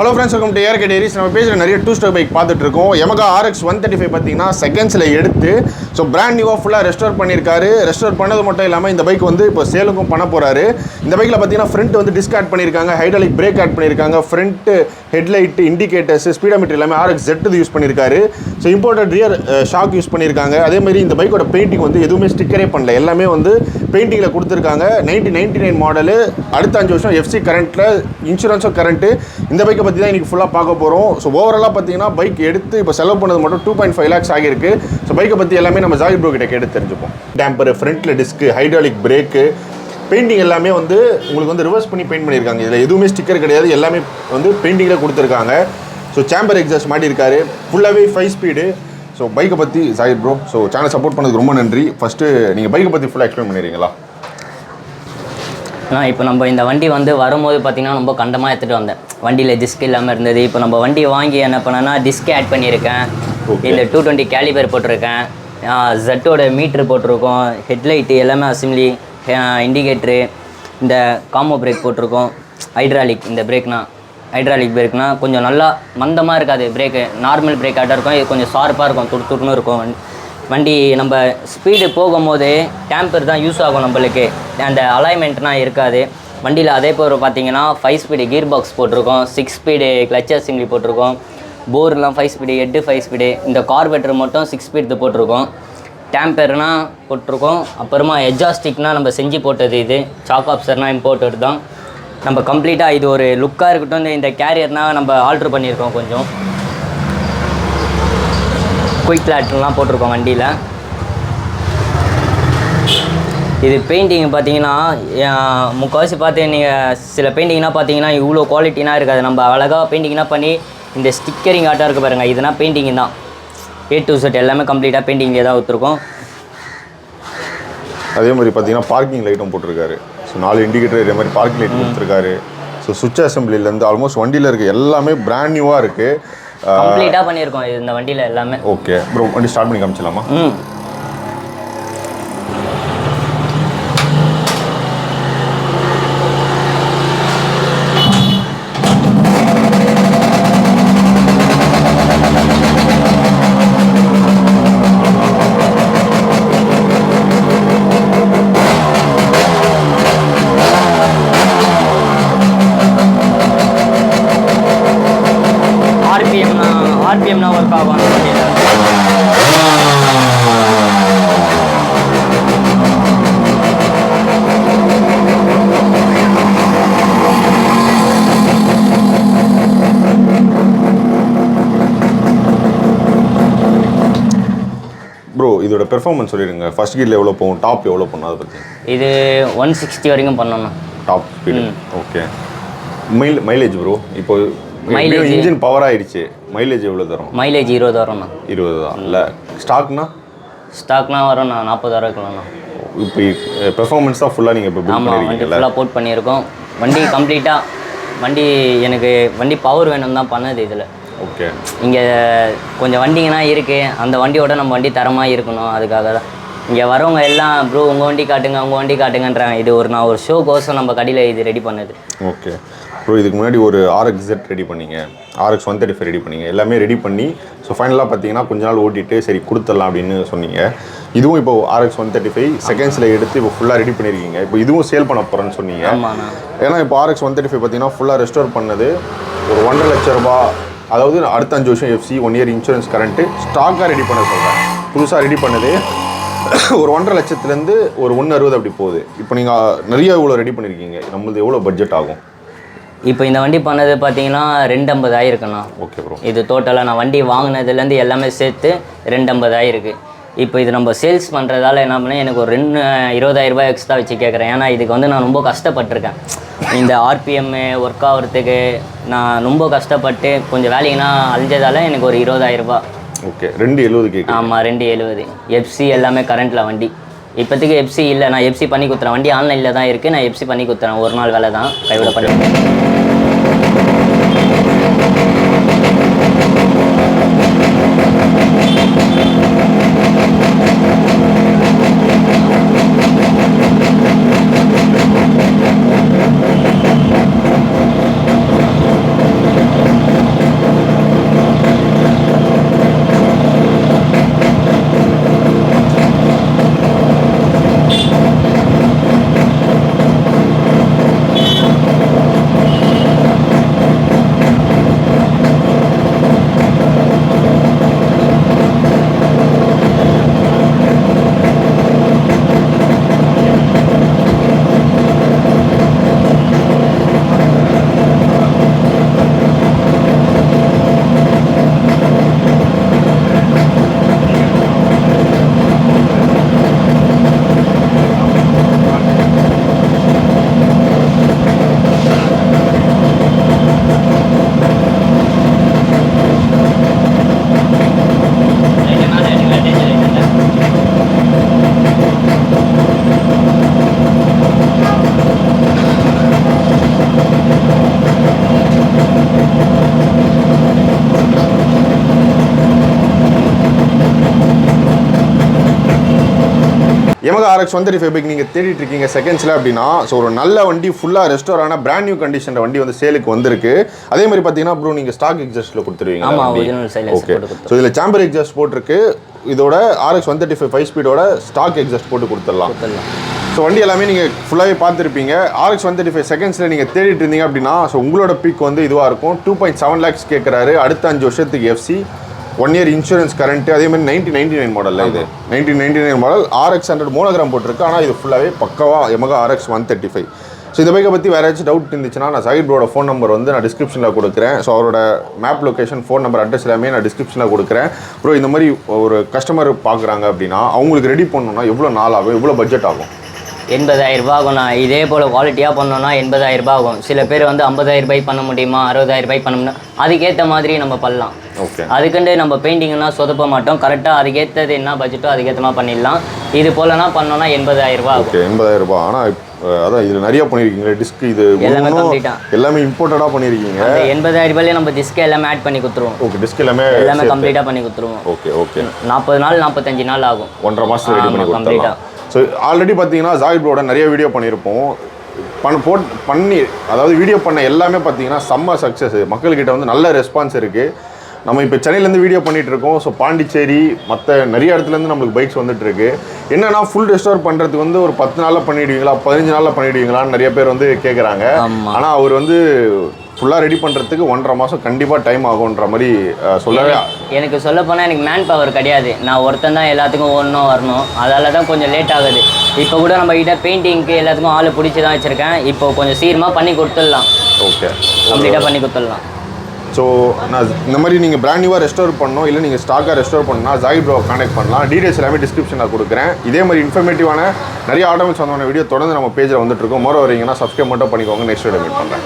Hello friends, welcome to ARK Diaries. நம்ம பேசுற நிறைய 2-stroke bike பார்த்துட்டு இருக்கோம். YAMAHA RX135 பாத்தீங்கன்னா செகண்ட்ஸ்ல எடுத்து சோ பிராண்ட் நியூவா ஃபுல்லா ரெஸ்டோர் பண்ணிருக்காரு. ரெஸ்டோர் பண்ணது மட்டும் இல்லாம இந்த பைக் வந்து இப்போ சேலுக்கும் பண்ண போறாரு. இந்த பைக்ல பாத்தீங்கன்னா ஃப்ரண்ட் வந்து டிஸ்க் ஆட் பண்ணிருக்காங்க, ஹைட்ராலிக் பிரேக் ஆட் பண்ணிருக்காங்க, ஃப்ரண்ட் ஹெட்லைட், இண்டிகேட்டர்ஸ், ஸ்பீடோமீட்டர் எல்லாமே RX Z யூஸ் பண்ணிருக்காரு. So imported rear shock use பண்ணிருக்காங்க. அதே மாதிரி இந்த பைக்கோட பெயிண்டிங் வந்து எதுவுமே ஸ்டிக்கரே பண்ணல. எல்லாமே வந்து பெயிண்டிங்ல கொடுத்திருக்காங்க. 1999 மாடல், அடுத்த 5 வருஷம் FC கரண்ட்ல, இன்சூரன்ஸும் கரண்ட். இந்த பைக்கை பற்றி தான் இன்றைக்கி ஃபுல்லாக பார்க்க போகிறோம். ஸோ ஓவராலாக பார்த்தீங்கன்னா பைக் எடுத்து இப்போ செலவு பண்ணது மட்டும் 2.5 lakhs ஆகியிருக்கு. ஸோ பைக்கை பற்றி எல்லாமே நம்ம ஜாகிர் ப்ரோ கிட்ட கேட்டு தெரிஞ்சுப்போம். டேம்பர், ஃப்ரண்ட்டில் டிஸ்க்கு, ஹைட்ராலிக் பிரேக்கு, பெயிண்டிங் எல்லாமே வந்து உங்களுக்கு வந்து ரிவர்ஸ் பண்ணி பெயிண்ட் பண்ணியிருக்காங்க. இதில் எதுவுமே ஸ்டிக்கர் கிடையாது, எல்லாமே வந்து பெயிண்டிங்கில் கொடுத்துருக்காங்க. ஸோ சேம்பர் எக்ஸாஸ்ட் மாட்டியிருக்காரு, ஃபுல்லாகவே 5 ஸ்பீடு. ஸோ பைக்கை பற்றி Zakir bro, so channel support பண்ணதுக்கு ரொம்ப நன்றி. ஃபஸ்ட்டு நீங்கள் பைக்கை பற்றி ஃபுல்லாக எக்ஸ்பிளைன் பண்ணிடுறீங்களா? இப்போ நம்ம இந்த வண்டி வந்து வரும்போது பார்த்திங்கன்னா ரொம்ப கண்டமாக எடுத்துகிட்டு வந்தேன். வண்டியில் டிஸ்க் இல்லாமல் இருந்தது. இப்போ நம்ம வண்டி வாங்கி என்ன பண்ணேன்னா டிஸ்க் ஆட் பண்ணியிருக்கேன். இந்த 220 கேலிபர் போட்டிருக்கேன், ஜெட்டோட மீட்ரு போட்டிருக்கோம், ஹெட்லைட்டு எல்லாமே அசம்பிளி, இண்டிகேட்ரு, இந்த காம்போ பிரேக் போட்டிருக்கோம். ஹைட்ராலிக், இந்த ஹைட்ராலிக் பிரேக்னா கொஞ்சம் நல்லா மந்தமாக இருக்காது பிரேக்கு, நார்மல் பிரேக் ஆட்டாக இருக்கும். இது கொஞ்சம் ஷார்ப்பாக இருக்கும், துருத்துருன்னு இருக்கும். வண்டி நம்ம ஸ்பீடு போகும்போது டேம்பர் தான் யூஸ் ஆகும் நம்மளுக்கு, அந்த அலைன்மெண்ட்னால் இருக்காது வண்டியில். அதே போல் பார்த்தீங்கன்னா 5 ஸ்பீடு கீர் பாக்ஸ் போட்டிருக்கோம், 6 ஸ்பீடு கிளச் அசெம்பிளி போட்டிருக்கோம், போர்லாம் 5 ஸ்பீடு, ஹெட்டு 5 ஸ்பீடு, இந்த கார்பெட்டர் மட்டும் 6 ஸ்பீடு போட்டிருக்கோம். டேம்பர்னால் போட்டிருக்கோம். அப்புறமா எஜாஸ்டிக்னால் நம்ம செஞ்சு போட்டது. இது சாக் ஆப்சர்னால் இம்போர்ட்டட் தான். நம்ம கம்ப்ளீட்டாக இது ஒரு லுக்காக இருக்கட்டும். இந்த கேரியர்னால் நம்ம ஆல்ட்ரு பண்ணியிருக்கோம். கொஞ்சம் குயிக் லாட்லாம் போட்டிருக்கோம் வண்டியில். இது பெயிண்டிங் பார்த்தீங்கன்னா முக்கால்வாசி பார்த்து நீங்கள் சில பெயிண்டிங்னா பார்த்தீங்கன்னா இவ்வளோ குவாலிட்டினா இருக்காது. நம்ம அழகாக பெயிண்டிங்னா பண்ணி இந்த ஸ்டிக்கரிங் ஆட்டாக இருக்குது பாருங்கள், இதுனா பெயிண்டிங் தான். A to Z எல்லாமே கம்ப்ளீட்டாக பெயிண்டிங்கே தான் ஊற்றுருக்கோம். அதே மாதிரி பார்த்தீங்கன்னா பார்க்கிங் லைட்டும் போட்டிருக்காரு. ஸோ 4 இண்டிகேட்டர் இதே மாதிரி பார்க்கிங் லைட் கொடுத்துருக்காரு. ஸோ சுவிட்ச் அசம்பிளிலேருந்து ஆல்மோஸ்ட் வண்டியில் இருக்க எல்லாமே பிராண்ட் நியூவாக இருக்குது, கம்ப்ளீட்டாக பண்ணியிருக்கோம் இந்த வண்டியில் எல்லாமே. ஓகே ப்ரோ, வண்டி ஸ்டார்ட் பண்ணி காமிச்சலாமா? ஆர்பிஎம்னா ஒர்க் ஆகும் வண்டியில். ப்ரோ இதோட பெர்ஃபார்மன்ஸ் சொல்லிடுங்க. ஃபர்ஸ்ட் கியரில் எவ்வளோ போகும், டாப் எவ்வளோ பண்ணும், அதை பற்றி? இது 160 வரைக்கும் பண்ணணும் top speed. Okay. Mileage bro, இப்போ மைலேஜ் இன்ஜின் பவர் ஆயிடுச்சு, மைலேஜ் எவ்வளோ தரும்? மைலேஜ் 20 வரும்ண்ணா. 20 தான் இல்லை? ஸ்டாக்னா வரும்ண்ணா 40 இருக்கும்ண்ணா. இப்போ பெர்ஃபார்மன்ஸ் தான் ஃபுல்லாக நீங்கள் இப்போ பில்ட் பண்ணிருக்கீங்க? ஃபுல்லாக போட் பண்ணியிருக்கோம். வண்டி கம்ப்ளீட்டாக எனக்கு வண்டி பவர் வேணும் தான் பண்ணது இதில். ஓகே. இங்கே கொஞ்சம் வண்டிங்கன்னா இருக்குது, அந்த வண்டியோட நம்ம வண்டி தரமாக இருக்கணும். அதுக்காக தான் இங்கே வரவங்க எல்லாம் ப்ரோ உங்கள் வண்டி காட்டுங்க, உங்கள் வண்டி காட்டுங்கன்றாங்க. இது நான் ஒரு ஷோ கோசம் நம்ம கடையில் இது ரெடி பண்ணது. ஓகே ப்ரோ, இதுக்கு முன்னாடி ஒரு RX Z ரெடி பண்ணீங்க, RX135 ரெடி பண்ணீங்க, எல்லாமே ரெடி பண்ணி ஸோ ஃபைனலாக பார்த்தீங்கன்னா கொஞ்ச நாள் ஓட்டிட்டு சரி கொடுத்துடலாம் அப்படின்னு சொன்னீங்க. இதுவும் இப்போ RX135 செகண்ட்ஸில் எடுத்து இப்போ ஃபுல்லாக ரெடி பண்ணியிருக்கீங்க. இப்போ இதுவும் சேல் பண்ண போகிறேன்னு சொன்னீங்க. ஏன்னா இப்போ RX135 பார்த்தீங்கன்னா ஃபுல்லாக ரெஸ்டோர் பண்ணது ஒரு 1.5 லட்ச ரூபா, அதாவது அடுத்த 5 வருஷம் FC, 1 இயர் இன்சூரன்ஸ் கரண்ட்டு, ஸ்டாக்காக ரெடி பண்ண சொல்கிறேன். புதுசாக ரெடி பண்ணது ஒரு 1.5 லட்சத்துலேருந்து ஒரு 160 அப்படி போகுது. இப்போ நீங்கள் நிறைய இவ்வளோ ரெடி பண்ணியிருக்கீங்க, நம்மளது எவ்வளோ பட்ஜெட் ஆகும்? இப்போ இந்த வண்டி பண்ணது பார்த்தீங்கன்னா 250 ஆயிருக்குண்ணா. Okay bro. இது டோட்டலாக நான் வண்டி வாங்கினதுலேருந்து எல்லாமே சேர்த்து 250 ஆயிருக்கு. இப்போ இது நம்ம சேல்ஸ் பண்ணுறதால என்ன பண்ணேன், எனக்கு ஒரு 20,000 ரூபாய் எக்ஸ்ட்ரா வச்சு கேட்குறேன். ஏன்னா இதுக்கு வந்து நான் ரொம்ப கஷ்டப்பட்டிருக்கேன். இந்த RPM ஒர்க் ஆகிறதுக்கு நான் ரொம்ப கஷ்டப்பட்டு கொஞ்சம் வேலைக்குன்னா அழிஞ்சதால் எனக்கு ஒரு 20,000 ரூபாய். ஓகே. 270 கேட்கு? ஆமாம், 270. FC எல்லாமே கரண்ட்டில் வண்டி. இப்போதைக்கு FC இல்லை, நான் FC பண்ணி கொடுத்துறேன். வண்டி ஆன்லைனில் தான் இருக்குது, நான் FC பண்ணி கொடுத்துறேன். ஒரு நாள் வேலை தான், கைவிட பண்ணி. YAMAHA RX135 பைக் நீங்கள் தேடிட்டு இருக்கீங்க செகண்ட்ஸில் அப்படின்னா, ஸோ ஒரு நல்ல வண்டி ஃபுல்லாக ரெஸ்டோர் ஆன பிராண்ட் நியூ கண்டிஷன் வண்டி வந்து சேலுக்கு வந்திருக்கு. அதே மாதிரி பார்த்தீங்கன்னா ப்ரோ நீங்கள் ஸ்டாக் எக்ஸாஸ்ட்டில் கொடுத்துருவீங்க. ஓகே, ஸோ இதில் சாம்பர் எக்ஸாஸ்ட் போட்டிருக்கு. இதோட RX135 5 ஸ்பீடோட ஸ்டாக் எக்ஸாஸ்ட் போட்டு கொடுத்துடலாம். ஸோ வண்டி எல்லாமே நீங்கள் ஃபுல்லாகவே பார்த்துருப்பீங்க. RX135 செகண்ட்ஸில் நீங்கள் தேடிட்டு இருந்தீங்க அப்படின்னா, ஸோ உங்களோட பீக் வந்து இதுவாக இருக்கும். 2.7 lakhs கேட்குறாரு. அடுத்த 5 வருஷத்துக்கு எஃப்சி, 1 year இன்சூரன்ஸ் கரண்ட்டு. அதே மாதிரி 1999 மாடலில் இது 1999 மாடல் RX100 மோனோகிராம் போட்டிருக்கு. ஆனால் இது ஃபுல்லாகவே பக்கவா YAMAHA RX135. ஸோ இந்த பைக்கை பற்றி வேறு ஏதாச்சும் டவுட் இருந்துச்சுன்னா நான் ஜாகிர் ப்ரோட ஃபோன் நம்பர் வந்து நான் டிஸ்கிரிப்ஷனில் கொடுக்குறேன். ஸோ அவரோட map location, phone number, address எல்லாமே நான் டிஸ்கிரிப்ஷனில் கொடுக்குறேன். ப்ரோ இந்த மாதிரி ஒரு கஸ்டமர் பார்க்குறாங்க அப்படின்னா அவங்களுக்கு ரெடி பண்ணணும்னா எவ்வளோ நாள் ஆகும், எவ்வளோ பட்ஜெட் ஆகும்? 80,000 ரூபா ஆகும். நான் இதே போல் குவாலிட்டியாக பண்ணோன்னா 80,000 ரூபா ஆகும். சில பேர் வந்து 50,000 ரூபாய்க்கு பண்ண முடியுமா, 60,000 ரூபாய்க்கு பண்ண முடியும், அதுக்கேற்ற மாதிரி நம்ம பண்ணலாம். ஓகே, அதுக்குண்டு நம்ம பெயிண்டிங்னா சொதப்ப மாட்டோம். கரெக்டாக அதுக்கேற்றது என்ன பட்ஜெட்டோ அதுக்கேற்ற மாதிரி பண்ணிடலாம். இது போலனா பண்ணோன்னா 80,000 ரூபா ஆகும். 80,000 ரூபா. ஆனால் அதான் இதில் நிறைய பண்ணியிருக்கீங்க. டிஸ்க் இது எல்லாமே கம்ப்ளீட்டாக எல்லாமே இம்போர்ட்டடாக பண்ணியிருக்கீங்க. 80,000 ரூபாயிலே நம்ம டிஸ்க் எல்லாமே ஆட் பண்ணி கொடுத்துருவோம். ஓகே, டிஸ்க் எல்லாமே கம்ப்ளீட்டாக பண்ணி கொடுத்துருவோம். ஓகே ஓகே, 40 நாள் 45 நாள் ஆகும். 1.5 மாதம் ரெடி பண்ணி கம்ப்ளீட்டாக. ஸோ ஆல்ரெடி பார்த்தீங்கன்னா ஜாகிர் ப்ரோட நிறைய வீடியோ பண்ணியிருப்போம். பண்ணி அதாவது வீடியோ பண்ண எல்லாமே பார்த்தீங்கன்னா செம்ம சக்ஸஸ். மக்கள்கிட்ட வந்து நல்ல ரெஸ்பான்ஸ் இருக்குது. நம்ம இப்போ சென்னையிலேருந்து வீடியோ பண்ணிகிட்டு இருக்கோம். ஸோ பாண்டிச்சேரி மற்ற நிறைய இடத்துலேருந்து நம்மளுக்கு பைக்ஸ் வந்துட்டுருக்கு. என்னென்னா ஃபுல் ரெஸ்டோர் பண்ணுறதுக்கு வந்து ஒரு 10 நாளில் பண்ணிவிடுவீங்களா, 15 நாளில் பண்ணிவிடுவீங்களான்னு நிறைய பேர் வந்து கேட்குறாங்க. ஆனால் அவர் வந்து ஃபுல்லாக ரெடி பண்ணுறதுக்கு 1.5 மாதம் கண்டிப்பாக டைம் ஆகுன்ற மாதிரி சொல்லவே. எனக்கு சொல்ல போனால் எனக்கு மேன் பவர் கிடையாது. நான் ஒருத்தன் தான் எல்லாத்துக்கும் ஒன்றும் வரணும். அதால் தான் கொஞ்சம் லேட் ஆகுது. இப்போ கூட நம்ம கிட்ட பெயிண்டிங்க்கு எல்லாத்துக்கும் ஆள் பிடிச்சி தான் வச்சுருக்கேன். இப்போ கொஞ்சம் சீக்கிரமாக பண்ணி கொடுத்துடலாம். ஓகே, கம்ப்ளீட்டாக பண்ணி கொடுத்துடலாம். ஸோ நான் இந்த மாதிரி நீங்கள் பிராண்ட் நியூவாக ரெஸ்டோர் பண்ணணும், இல்லை நீங்கள் ஸ்டாக்காக ரெஸ்டோர் பண்ணால் ஜாகிர் ப்ரோவை கான்டாக்ட் பண்ணலாம். டீடைல்ஸ் எல்லாமே டிஸ்கிரிப்ஷனில் கொடுக்குறேன். இதே மாதிரி இன்ஃபர்மேட்டிவான நிறைய ஆட்டோமேட்டிக்ஸ் வந்தோட வீடியோ தொடர்ந்து நம்ம பேஜில் வந்துட்டு இருக்கோம். மோர் வரீங்கன்னா சப்ஸ்கிரைப் மட்டும் பண்ணிக்கோங்க. நெக்ஸ்ட் வீடியோ மீட் பண்ணுறேன்.